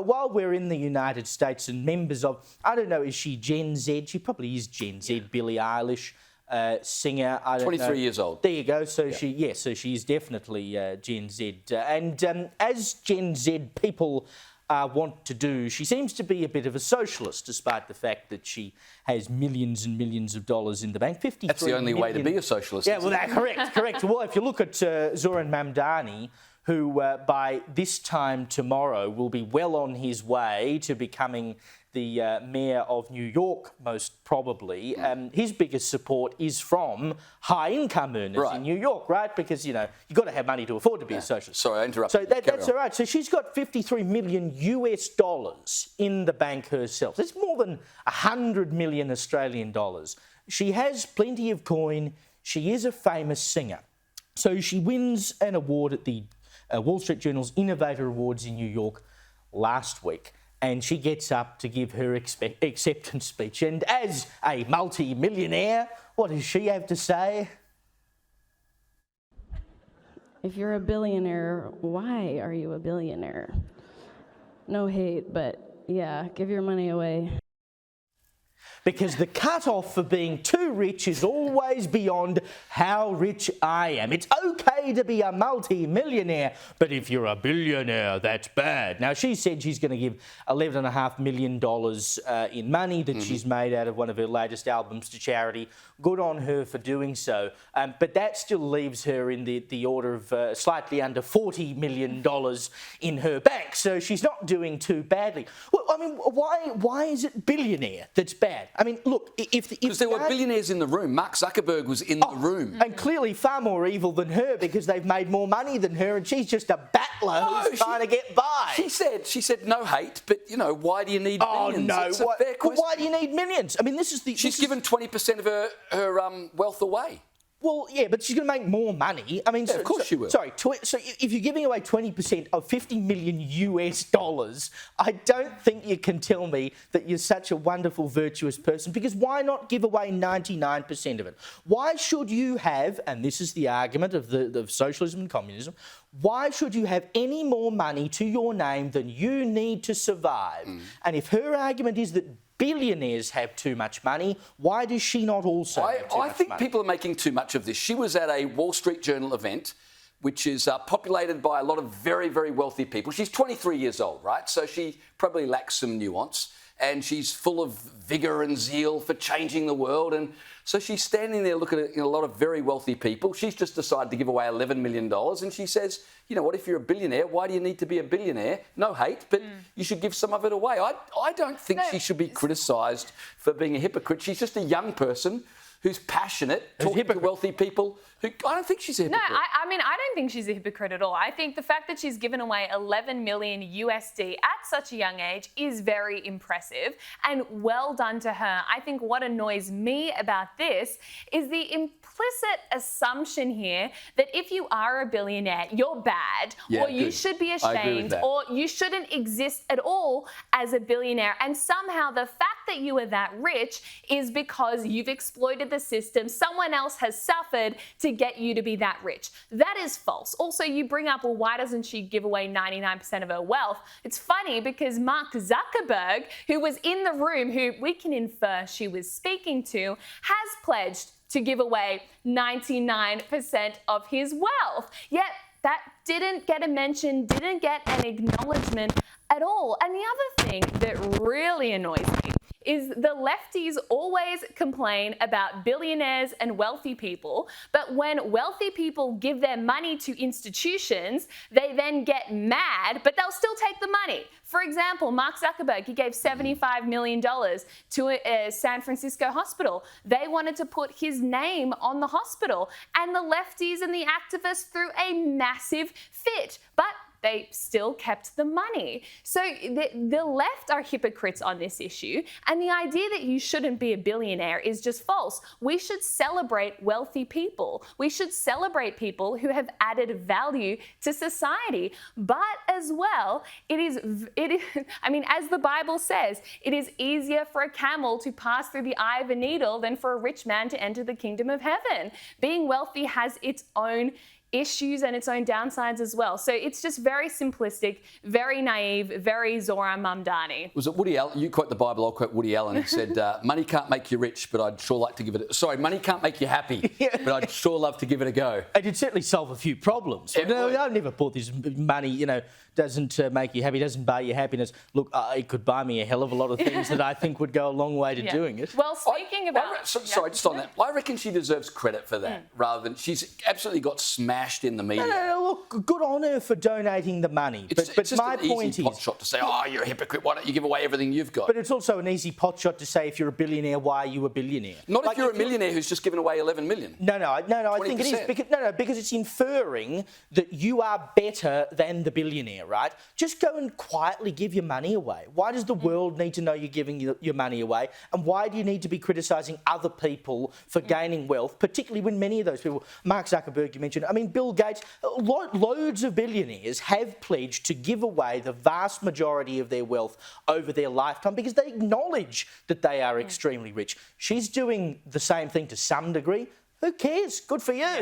While we're in the United States and members of, I don't know, is she Gen Z? She probably is Gen Z, Billie Eilish. Singer, I don't 23 know. years old. There you go. So so she's definitely Gen Z. And as Gen Z people want to do, she seems to be a bit of a socialist, despite the fact that she has millions and millions of dollars in the bank. 53 That's the only way to be a socialist. Yeah, well, correct. Well, if you look at Zoran Mamdani, who by this time tomorrow will be well on his way to becoming the mayor of New York, most probably. His biggest support is from high-income earners in New York, right? Because, you know, you've got to have money to afford to be a socialist. Sorry, I interrupted. So that's all right. So she's got $53 million in the bank herself. That's more than 100 million Australian dollars. She has plenty of coin. She is a famous singer. So she wins an award at the Wall Street Journal's Innovator Awards in New York last week. And she gets up to give her acceptance speech. And as a multi-millionaire, what does she have to say? If you're a billionaire, why are you a billionaire? No hate, but yeah, give your money away. Because the cut-off for being too rich is always beyond how rich I am. It's okay to be a multi-millionaire, but if you're a billionaire, that's bad. Now, she said she's going to give $11.5 million in money that she's made out of one of her latest albums to charity. Good on her for doing so. But that still leaves her in the order of slightly under $40 million in her bank. So she's not doing too badly. Well, I mean, why is it billionaire that's bad? I mean, look, because there were billionaires in the room. Mark Zuckerberg was in the room. And clearly far more evil than her because they've made more money than her and she's just a battler who's trying to get by. She said no hate, but, you know, why do you need millions? Oh, no. It's a fair question. Why do you need millions? I mean, this is the... She's given 20% of her wealth away. Well, yeah, but she's going to make more money. I mean, of course she will. Sorry, so if you're giving away 20% of $50 million, I don't think you can tell me that you're such a wonderful, virtuous person, because why not give away 99% of it? Why should you have, and this is the argument of socialism and communism, why should you have any more money to your name than you need to survive? And if her argument is that billionaires have too much money, why does she not also have too much money? I think people are making too much of this. She was at a Wall Street Journal event, which is populated by a lot of very, very wealthy people. She's 23 years old, right? So she probably lacks some nuance. And she's full of vigour and zeal for changing the world. And so she's standing there looking at a lot of very wealthy people. She's just decided to give away $11 million. And she says, you know what, if you're a billionaire, why do you need to be a billionaire? No hate, but you should give some of it away. I don't think she should be criticised for being a hypocrite. She's just a young person who's passionate, talking to wealthy people. I don't think she's a hypocrite. No, I mean, I don't think she's a hypocrite at all. I think the fact that she's given away 11 million USD at such a young age is very impressive and well done to her. I think what annoys me about this is the implicit assumption here that if you are a billionaire, you're bad, or you should be ashamed, or you shouldn't exist at all as a billionaire. And somehow the fact that you are that rich is because you've exploited the system. Someone else has suffered to get you to be that rich. That is false. Also, you bring up, well, why doesn't she give away 99% of her wealth? It's funny because Mark Zuckerberg, who was in the room, who we can infer she was speaking to, has pledged to give away 99% of his wealth. Yet that didn't get a mention, didn't get an acknowledgement at all. And the other thing that really annoys me is the lefties always complain about billionaires and wealthy people, but when wealthy people give their money to institutions, they then get mad, but they'll still take the money. For example, Mark Zuckerberg, he gave $75 million to a San Francisco hospital. They wanted to put his name on the hospital, and the lefties and the activists threw a massive fit, but they still kept the money. So the left are hypocrites on this issue, and the idea that you shouldn't be a billionaire is just false. We should celebrate wealthy people. We should celebrate people who have added value to society. But as well, it is, I mean, as the Bible says, it is easier for a camel to pass through the eye of a needle than for a rich man to enter the kingdom of heaven. Being wealthy has its own issues and its own downsides as well. So it's just very simplistic, very naive, very Zora Mamdani. Was it Woody Allen? You quote the Bible, I'll quote Woody Allen. He said, money can't make you rich, but I'd sure like to give it... Sorry, money can't make you happy, but I'd sure love to give it a go. It did certainly solve a few problems. I've never bought this money, doesn't make you happy, doesn't buy you happiness. Look, it could buy me a hell of a lot of things that I think would go a long way to doing it. Well, speaking about... Sorry, just on that. I reckon she deserves credit for that, rather than... She's absolutely got smashed in the media. No, look, good on her for donating the money. It's just my an point easy pot shot to say, oh, you're a hypocrite, why don't you give away everything you've got? But it's also an easy pot shot to say if you're a billionaire, why are you a billionaire? Not if you're a millionaire who's just given away 11 million. No, I think it is. Because it's inferring that you are better than the billionaire, right? Just go and quietly give your money away. Why does the world need to know you're giving your money away? And why do you need to be criticising other people for gaining wealth, particularly when many of those people, Mark Zuckerberg, you mentioned, Bill Gates, loads of billionaires have pledged to give away the vast majority of their wealth over their lifetime because they acknowledge that they are extremely rich. She's doing the same thing to some degree. Who cares? Good for you.